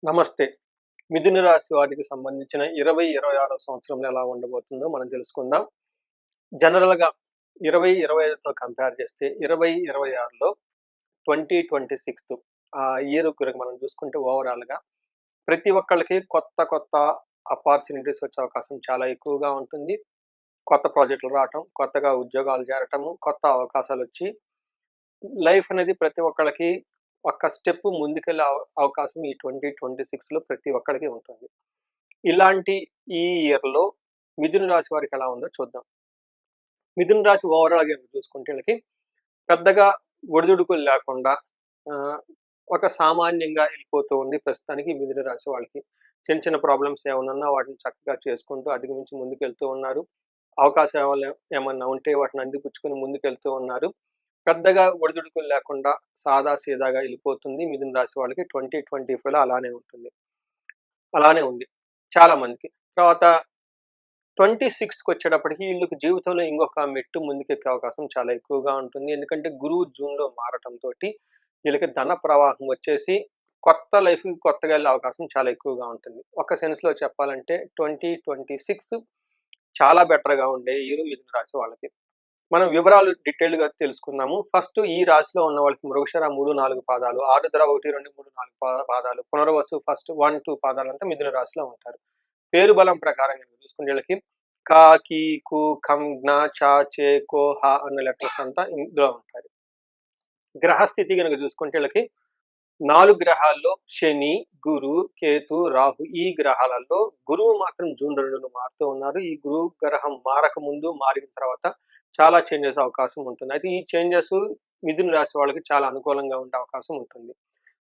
నమస్తే. మిథున రాశి వారికి సంబంధించిన 2026 సంవత్సరంలో ఎలా ఉండబోతుందో మనం తెలుసుకుందాం. జనరల్‌గా 2025తో కంపేర్ చేస్తే 2026లో 2026 ఆ ఇయర్ గనుక మనం చూసుకుంటే ఓవరాల్‌గా ప్రతి ఒక్కళ్ళకి కొత్త అపార్చునిటీస్ వచ్చే అవకాశం చాలా ఎక్కువగా ఉంటుంది. కొత్త ప్రాజెక్టులు రావటం, కొత్తగా ఉద్యోగాలు చేరటము, కొత్త అవకాశాలొచ్చి లైఫ్ అనేది ప్రతి ఒక్కళ్ళకి ఒక స్టెప్ ముందుకెళ్ళే అవకాశం ఈ 2026లో ప్రతి ఒక్కళ్ళకి ఉంటుంది. ఇలాంటి ఈ ఇయర్‌లో మిథున రాశి వారికి ఎలా ఉందో చూద్దాం. మిథున రాశి ఓవరాల్‌గా చూసుకుంటే వీళ్ళకి పెద్దగా ఒడిదుడుకులు లేకుండా ఆహ్, ఒక సామాన్యంగా వెళ్ళిపోతూ ఉంది ప్రస్తుతానికి ఈ మిథున రాశి వాళ్ళకి. చిన్న ప్రాబ్లమ్స్ ఏమన్నా ఉన్నా వాటిని చక్కగా చేసుకుంటూ అధిగమించి ముందుకెళ్తూ ఉన్నారు. అవకాశాలు ఏమన్నా ఉంటే వాటిని అందిపుచ్చుకొని ముందుకెళ్తూ ఉన్నారు. పెద్దగా ఒడిదుడుకులు లేకుండా సాదా సీదాగా వెళ్ళిపోతుంది మిథున రాశి వాళ్ళకి 2025లో అలానే ఉంది చాలా మందికి. తర్వాత 26కొచ్చేటప్పటికి ఈళ్ళకి జీవితంలో ఇంకొక మెట్టు ముందుకెక్కే అవకాశం చాలా ఎక్కువగా ఉంటుంది. ఎందుకంటే గురువు జూన్‌లో మారటంతోటి వీళ్ళకి ధన ప్రవాహం వచ్చేసి కొత్త లైఫ్‌కి కొత్తగా వెళ్ళే అవకాశం చాలా ఎక్కువగా ఉంటుంది. ఒక సెన్స్‌లో చెప్పాలంటే 2026 చాలా బెటర్‌గా ఉండే ఇయర్ మిథున రాశి వాళ్ళకి. మనం వివరాలు డీటెయిల్‌గా తెలుసుకుందాము. ఫస్ట్ ఈ రాశిలో ఉన్న వాళ్ళకి మృగశిర 3, 4 పాదాలు, ఆరుద్ర 1, 2, 3, 4 పాదాలు, పునర్వసు ఫస్ట్ 1, 2 పాదాలంతా మిథున రాశిలో ఉంటారు. పేరు బలం ప్రకారం గనుక చూసుకుంటే వీళ్ళకి క, కి, కు, ఖం, జ్ఞ, చ, చే, కో, హ అన్న లెటర్స్ అంతా ఇందులో ఉంటాయి. గ్రహస్థితి గనుక చూసుకుంటే వీళ్ళకి 4 గ్రహాల్లో శని, గురు, కేతు, రాహు ఈ గ్రహాలలో గురువు మాత్రం జూన్ 2న మారుతూ ఉన్నారు. ఈ గురువు గ్రహం మారకముందు, మారిన తర్వాత చాలా చేంజెస్ అవకాశం ఉంటుంది. అయితే ఈ చేంజెస్ మిథున రాశి వాళ్ళకి చాలా అనుకూలంగా ఉండే అవకాశం ఉంటుంది.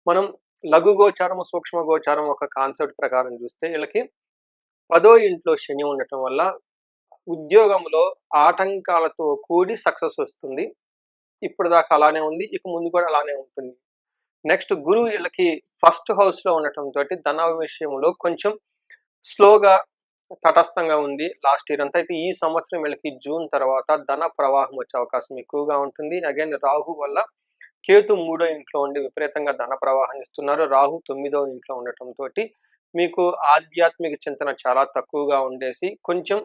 మనం లఘు గోచారం, సూక్ష్మ గోచారం ఒక కాన్సెప్ట్ ప్రకారం చూస్తే వీళ్ళకి 10వ ఇంట్లో శని ఉండటం వల్ల ఉద్యోగంలో ఆటంకాలతో కూడి సక్సెస్ వస్తుంది. ఇప్పటిదాకా అలానే ఉంది. ఇక ముందు కూడా అలానే ఉంటుంది. నెక్స్ట్ గురువు వీళ్ళకి ఫస్ట్ హౌస్‌లో ఉండటంతోటి ధన విషయంలో కొంచెం స్లోగా, తటస్థంగా ఉంది లాస్ట్ ఇయర్ అంతా. అయితే ఈ సంవత్సరం వీళ్ళకి జూన్ తర్వాత ధన ప్రవాహం వచ్చే అవకాశం ఎక్కువగా ఉంటుంది. అగైన్ రాహు వల్ల కేతు 3వ ఇంట్లో ఉండి విపరీతంగా ధన ప్రవాహాన్ని ఇస్తున్నారు. రాహు 9వ ఇంట్లో ఉండటంతోటి మీకు ఆధ్యాత్మిక చింతన చాలా తక్కువగా ఉండేసి కొంచెం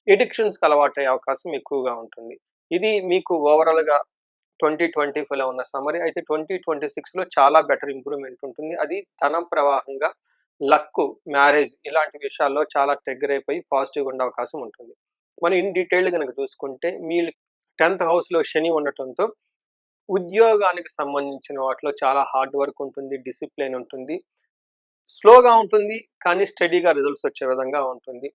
ఎడిక్షన్స్‌కి అలవాటయ్యే అవకాశం ఎక్కువగా ఉంటుంది. ఇది మీకు ఓవరాల్‌గా 2025లో ఉన్న సమ్మరీ. అయితే 2026లో చాలా బెటర్ ఇంప్రూవ్‌మెంట్ ఉంటుంది. అది ధనం ప్రవాహంగా, లక్కు, మ్యారేజ్ ఇలాంటి విషయాల్లో చాలా ట్రిగ్గర్ అయిపోయి పాజిటివ్‌గా ఉండే అవకాశం ఉంటుంది. మనం ఇన్ డీటెయిల్డ్ గనుక చూసుకుంటే వీళ్ళు 10థ్ హౌస్‌లో శని ఉండటంతో ఉద్యోగానికి సంబంధించిన వాటిలో చాలా హార్డ్ వర్క్ ఉంటుంది, డిసిప్లిన్ ఉంటుంది. స్లోగా ఉంటుంది కానీ స్టడీగా రిజల్ట్స్ వచ్చే విధంగా ఉంటుంది.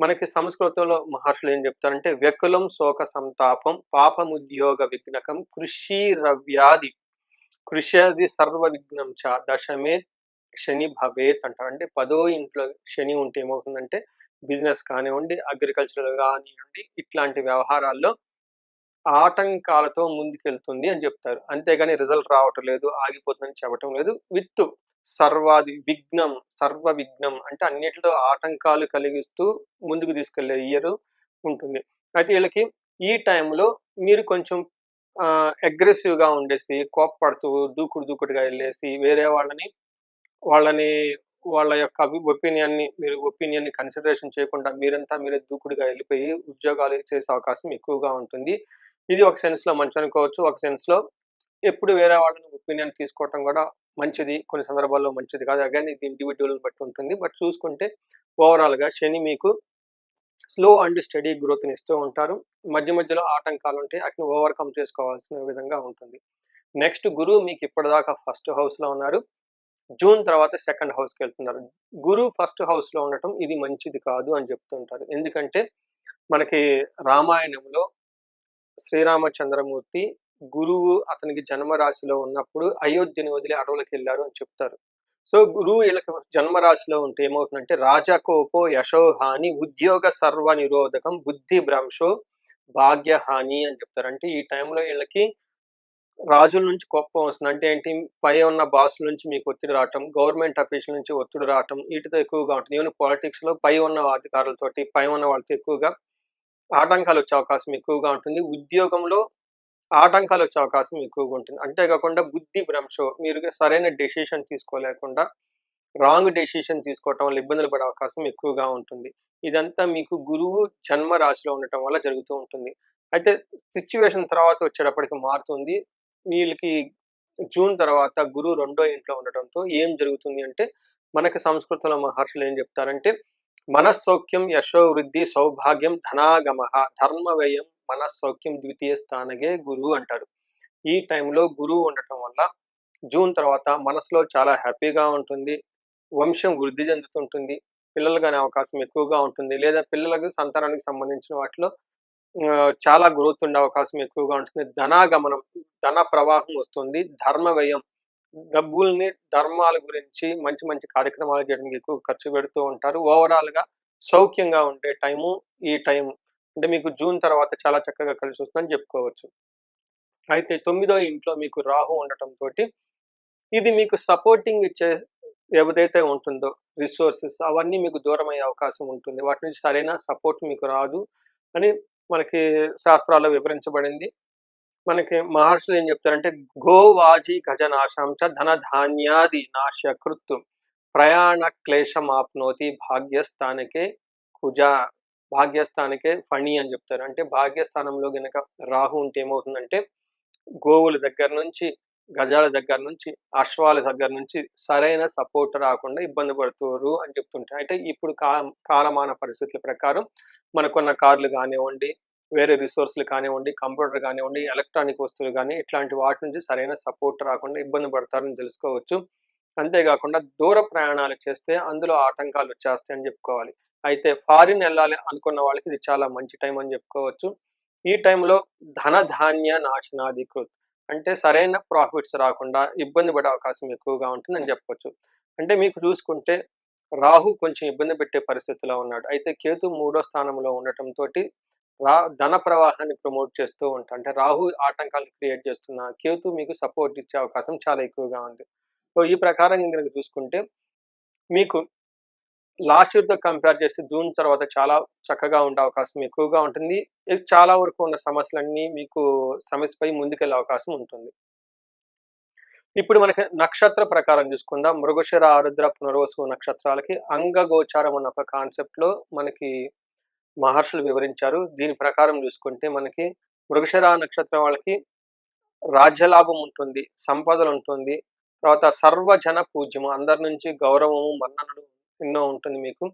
మనకి సంస్కృతంలో మహర్షులు ఏం చెప్తారంటే వ్యకులం శోక సంతాపం పాపముద్యోగ విఘ్నకం కృషిరవ్యాధి కృషది సర్వ విఘ్నం చ దశమే శని భవేత్ అంటారు. అంటే 10వ ఇంట్లో శని ఉంటే ఏమవుతుందంటే బిజినెస్ కానివ్వండి, అగ్రికల్చరల్ కానివ్వండి, ఇట్లాంటి వ్యవహారాల్లో ఆటంకాలతో ముందుకెళ్తుంది అని చెప్తారు. అంతేగాని రిజల్ట్ రావటం లేదు, ఆగిపోతుందని చెప్పటం లేదు. విత్ సర్వ విఘ్నం అంటే అన్నిటిలో ఆటంకాలు కలిగిస్తూ ముందుకు తీసుకెళ్లే ఇయర్ ఉంటుంది. అయితే వీళ్ళకి ఈ టైంలో మీరు కొంచెం అగ్రెసివ్‌గా ఉండేసి, కోప్పడుతూ, దూకుడుగా వెళ్ళేసి వేరే వాళ్ళని వాళ్ళ యొక్క ఒపీనియన్‌ని కన్సిడరేషన్ చేయకుండా మీరే దూకుడుగా వెళ్ళిపోయి ఉద్యోగాలు చేసే అవకాశం ఎక్కువగా ఉంటుంది. ఇది ఒక సెన్స్‌లో మంచనుకోవచ్చు. ఒక సెన్స్‌లో ఎప్పుడు వేరే వాళ్ళని ఒపీనియన్ తీసుకోవటం కూడా మంచిది. కొన్ని సందర్భాల్లో మంచిది కాదు. అగైన్ ఇది ఇండివిడ్యువల్‌ని బట్టి ఉంటుంది. బట్ చూసుకుంటే ఓవరాల్‌గా శని మీకు స్లో అండ్ స్టడీ గ్రోత్‌నిస్తూ ఉంటారు. మధ్యలో ఆటంకాలుంటాయి. ఆటిని ఓవర్‌కమ్ చేసుకోవాల్సిన విధంగా ఉంటుంది. నెక్స్ట్ గురువు మీకు ఇప్పటిదాకా ఫస్ట్ హౌస్‌లో ఉన్నారు. జూన్ తర్వాత సెకండ్ హౌస్‌కెళ్తున్నారు. గురువు ఫస్ట్ హౌస్‌లో ఉండటం ఇది మంచిది కాదు అని చెప్తుంటారు. ఎందుకంటే మనకి రామాయణంలో శ్రీరామచంద్రమూర్తి గురువు అతనికి జన్మరాశిలో ఉన్నప్పుడు అయోధ్యని వదిలి అడవులకెళ్లారు అని చెప్తారు. సో, గురువు ఈళ్ళకి జన్మరాశిలో ఉంటే ఏమవుతుందంటే రాజకోపో యశోహాని ఉద్యోగ సర్వ నిరోధకం బుద్ధి భ్రంశో భాగ్యహాని అని చెప్తారు. అంటే ఈ టైంలో ఈళ్ళకి రాజుల నుంచి కోపం వస్తుంది. అంటే ఏంటి? పై ఉన్న బాసుల నుంచి మీకు ఒత్తిడి రావటం, గవర్నమెంట్ అఫీషియల్ నుంచి ఒత్తిడి రావటం వీటితో ఎక్కువగా ఉంటుంది. ఈవెన్ పాలిటిక్స్‌లో పై ఉన్న అధికారులతోటి, పై ఉన్న వాళ్ళతో ఎక్కువగా ఆటంకాలొచ్చే అవకాశం ఎక్కువగా ఉంటుంది. ఉద్యోగంలో ఆటంకాలొచ్చే అవకాశం ఎక్కువగా ఉంటుంది. అంతేకాకుండా బుద్ధి భ్రంశం మీరు సరైన డెసిషన్ తీసుకోలేకుండా రాంగ్ డెసిషన్ తీసుకోవటం వల్ల ఇబ్బందులు పడే అవకాశం ఎక్కువగా ఉంటుంది. ఇదంతా మీకు గురువు జన్మ రాశిలో ఉండటం వల్ల జరుగుతూ ఉంటుంది. అయితే సిట్యుయేషన్ తర్వాత వచ్చేటప్పటికి మారుతుంది. వీళ్ళకి జూన్ తర్వాత గురువు రెండో ఇంట్లో ఉండటంతో ఏం జరుగుతుంది అంటే, మనకి సంస్కృతంలో మహర్షులు ఏం చెప్తారంటే, మనస్సౌఖ్యం యశో వృద్ధి సౌభాగ్యం ధనాగమః ధర్మ వ్యయం మనస్సౌఖ్యం ద్వితీయ స్థానగే గురువు అంటారు. ఈ టైంలో గురువు ఉండటం వల్ల జూన్ తర్వాత మనసులో చాలా హ్యాపీగా ఉంటుంది. వంశం వృద్ధి చెందుతుంటుంది. పిల్లలు గానే అవకాశం ఎక్కువగా ఉంటుంది. లేదా పిల్లలకు సంతానానికి సంబంధించిన వాటిలో చాలా గ్రోత్ ఉండే అవకాశం ఎక్కువగా ఉంటుంది. ధనాగమనం, ధన ప్రవాహం వస్తుంది. ధర్మ వ్యయం, డబ్బుల్ని ధర్మాల గురించి మంచి మంచి కార్యక్రమాలు చేయడానికి ఎక్కువ ఖర్చు పెడుతూ ఉంటారు. ఓవరాల్‌గా సౌఖ్యంగా ఉండే టైము ఈ టైము. అంటే మీకు జూన్ తర్వాత చాలా చక్కగా కలిసొస్తుందని చెప్పుకోవచ్చు. అయితే తొమ్మిదో ఇంట్లో మీకు రాహు ఉండటంతోటి ఇది మీకు సపోర్టింగ్ ఇచ్చే ఏదైతే ఉంటుందో రిసోర్సెస్ అవన్నీ మీకు దూరమయ్యే అవకాశం ఉంటుంది. వాటి నుంచి సరైన సపోర్ట్ మీకు రాదు అని మనకి శాస్త్రాల్లో వివరించబడింది. మనకి మహర్షులు ఏం చెప్తారంటే, గోవాజీ గజనాశం చ ధనధాన్యాది నాశకృత్ ప్రయాణ క్లేశమాప్నోతి భాగ్యస్థానకే కుజ భాగ్యస్థానకే ఫణి అని చెప్తారు. అంటే భాగ్యస్థానంలో గనక రాహు ఉంటే ఏమవుతుందంటే, గోవుల దగ్గర నుంచి, గజాల దగ్గర నుంచి, అశ్వాల దగ్గర నుంచి సరైన సపోర్ట్ రాకుండా ఇబ్బంది పడుతుర్రు అని చెప్తుంటారు. అంటే ఇప్పుడు కాలమాన పరిస్థితుల ప్రకారం మనకున్న కార్లు కానివ్వండి, వేరే రిసోర్స్‌లు కానివ్వండి, కంప్యూటర్ కానివ్వండి, ఎలక్ట్రానిక్ వస్తువులు గాని ఇట్లాంటి వాటి నుంచి సరైన సపోర్ట్ రాకుండా ఇబ్బంది పడతారని తెలుసుకోవచ్చు. అంతేగాకుండా దూర ప్రయాణాలు చేస్తే అందులో ఆటంకాలు వచ్చేస్తాయని చెప్పుకోవాలి. అయితే ఫారిన్ ఎళ్ళాలి అనుకున్న వాళ్ళకి ఇది చాలా మంచి టైం అని చెప్పుకోవచ్చు. ఈ టైంలో ధనధాన్య నాశనాధికృత్ అంటే సరైన ప్రాఫిట్స్ రాకుండా ఇబ్బంది పడే అవకాశం ఎక్కువగా ఉంటుందని చెప్పొచ్చు. అంటే మీకు చూసుకుంటే రాహు కొంచెం ఇబ్బంది పెట్టే పరిస్థితిలో ఉన్నాడు. అయితే కేతు మూడో స్థానంలో ఉండటంతోటి ధన ప్రవాహాన్ని ప్రమోట్ చేస్తూ ఉంటాడు. అంటే రాహు ఆటంకాలు క్రియేట్ చేస్తున్నా, కేతు మీకు సపోర్ట్ ఇచ్చే అవకాశం చాలా ఎక్కువగా ఉంది. సో, ఈ ప్రకారంగా గనక చూసుకుంటే మీకు లాస్ట్ ఇయర్‌తో కంపేర్ చేస్తే జూన్ తర్వాత చాలా చక్కగా ఉండే అవకాశం ఎక్కువగా ఉంటుంది. చాలా వరకు ఉన్న సమస్యలన్నీ మీకు సమస్యపై ముందుకెళ్ళే అవకాశం ఉంటుంది. ఇప్పుడు మనకి నక్షత్ర ప్రకారం చూసుకుందాం. మృగశిర, ఆరుద్ర, పునర్వసు నక్షత్రాలకి అంగగోచారం అన్న ఒక కాన్సెప్ట్‌లో మనకి మహర్షులు వివరించారు. దీని ప్రకారం చూసుకుంటే మనకి మృగశిర నక్షత్రం వాళ్ళకి రాజ్యలాభం ఉంటుంది, సంపదలుంటుంది. తర్వాత సర్వజన పూజ్యము. అందరి నుంచి గౌరవము, మన్ననలు ఎన్నో ఉంటుంది మీకు.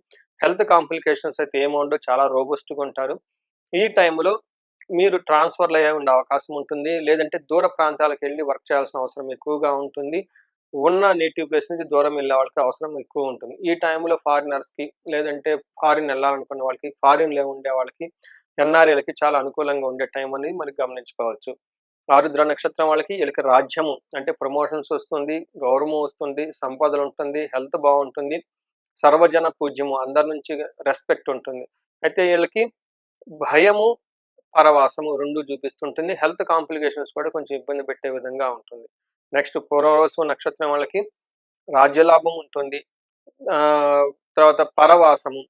హెల్త్ కాంప్లికేషన్స్ అయితే ఏముండవు. చాలా రోబస్ట్‌గా ఉంటారు. ఈ టైంలో మీరు ట్రాన్స్‌ఫర్‌లు అయ్యే ఉండే అవకాశం ఉంటుంది. లేదంటే దూర ప్రాంతాలకెళ్ళి వర్క్ చేయాల్సిన అవసరం ఎక్కువగా ఉంటుంది. ఉన్న నేటివ్ ప్లేస్ నుంచి దూరం వెళ్ళే వాళ్ళకి అవసరం ఎక్కువ ఉంటుంది. ఈ టైంలో ఫారినర్స్‌కి లేదంటే ఫారిన్ ఎళ్ళాలనుకున్న వాళ్ళకి, ఫారిన్‌లో ఉండే వాళ్ళకి, ఎన్ఆర్‌ఐలకి చాలా అనుకూలంగా ఉండే టైం అనేది మనం గమనించుకోవచ్చు. ఆరుద్ర నక్షత్రం వాళ్ళకి ఈళ్ళకి రాజ్యము అంటే ప్రమోషన్స్ వస్తుంది, గౌరవం వస్తుంది, సంపదలుంటుంది, హెల్త్ బావుంటుంది, సర్వజన పూజ్యము అందరి నుంచి రెస్పెక్ట్ ఉంటుంది. అయితే ఈళ్ళకి భయము, పరవాసము 2 చూపిస్తుంటుంది. హెల్త్ కాంప్లికేషన్స్ కూడా కొంచెం ఇబ్బంది పెట్టే విధంగా ఉంటుంది. నెక్స్ట్ పునర్వసు నక్షత్రం వాళ్ళకి రాజ్యలాభం ఉంటుంది. తర్వాత పరవాసము,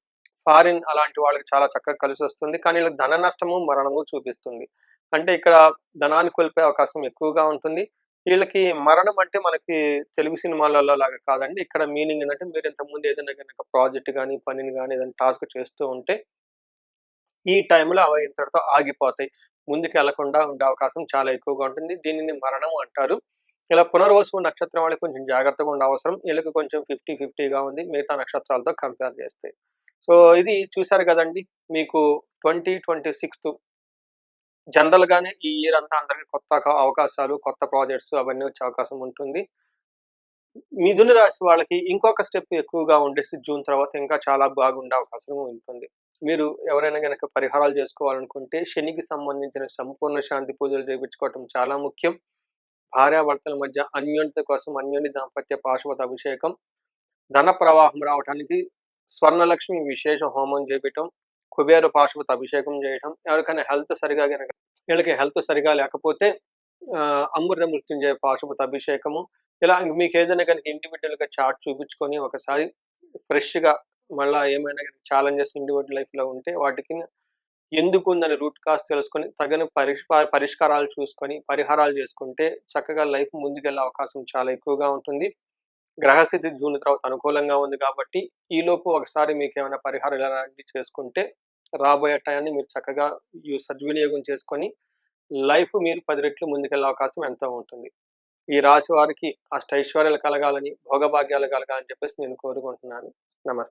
ఫారిన్ అలాంటి వాళ్ళకి చాలా చక్కగా కలిసొస్తుంది. కానీ ఈళ్ళకి ధన నష్టము, మరణము చూపిస్తుంది. అంటే ఇక్కడ ధనాన్ని కోల్పోయే అవకాశం ఎక్కువగా ఉంటుంది. వీళ్ళకి మరణం అంటే మనకి తెలుగు సినిమాలలో లాగా కాదండి. ఇక్కడ మీనింగ్ ఏందంటే మీరు ఇంతకుముందు ఏదైనా గనక ప్రాజెక్ట్ గాని, పనిని గాని ఏదైనా టాస్క్ చేస్తూ ఉంటే ఈ టైంలో అవి ఇంతటితో ఆగిపోతాయి. ముందుకెళ్ళకుండా ఉండే అవకాశం చాలా ఎక్కువగా ఉంటుంది. దీనిని మరణం అంటారు. ఇలా పునర్వసు నక్షత్రం వాళ్ళకి కొంచెం జాగ్రత్తగా ఉండే అవసరం. ఈళ్ళకి కొంచెం 50-50గా ఉంది మిగతా నక్షత్రాలతో కంపేర్ చేస్తే. సో, ఇది చూసారు గదండీ! మీకు 2026 జనరల్‌గానే ఈ ఇయర్ అంతా అందరికి కొత్త అవకాశాలు, కొత్త ప్రాజెక్ట్స్ అవన్నీ వచ్చే అవకాశం ఉంటుంది. మిథున రాశి వాళ్ళకి ఇంకొక స్టెప్ ఎక్కువగా ఉండేసి జూన్ తర్వాత ఇంకా చాలా బాగుండే అవకాశం ఉంటుంది. మీరు ఎవరైనా గనక పరిహారాలు చేసుకోవాలనుకుంటే శనికి సంబంధించిన సంపూర్ణ శాంతి పూజలు చేపించుకోవటం చాలా ముఖ్యం. భార్యాభర్తల మధ్య అన్యోన్యత కోసం అన్యోన్య దాంపత్య పాశుపత అభిషేకం, ధన ప్రవాహం రావటానికి స్వర్ణలక్ష్మి విశేష హోమం చేపియటం, కుబేర పాశుపత అభిషేకం చేయటం, ఎవరికైనా వీళ్ళకి హెల్త్ సరిగా లేకపోతే అమృత మృత్యుంజయ పాశుపత అభిషేకము ఇలా మీకేదైనా గనుక ఇండివిడ్యువల్‌గా చార్ట్ చూపించుకొని ఒకసారి ఫ్రెష్‌గా మళ్ళా ఏమైనా గనుక ఛాలెంజెస్ ఇండివిడ్యువల్ లైఫ్‌లో ఉంటే వాటికి ఎందుకుందని రూట్ కాజ్ తెలుసుకొని తగిన పరిష్కారాలు చూసుకొని పరిహారాలు చేసుకుంటే చక్కగా లైఫ్ ముందుకెళ్ళే అవకాశం చాలా ఎక్కువగా ఉంటుంది. గ్రహస్థితి జూన్ తర్వాత అనుకూలంగా ఉంది కాబట్టి, ఈలోపు ఒకసారి మీకేమైనా పరిహారాలు ఇలాంటివి చేసుకుంటే, రాబోయే టయాన్ని మీరు చక్కగా సద్వినియోగం చేసుకొని, లైఫ్ మీరు 10 రెట్లు ముందుకెళ్ళే అవకాశం ఎంతో ఉంటుంది. ఈ రాశి వారికి అష్టైశ్వర్యాలు కలగాలని, భోగభాగ్యాలు కలగాలని చెప్పేసి నేను కోరుకుంటున్నాను. నమస్తే.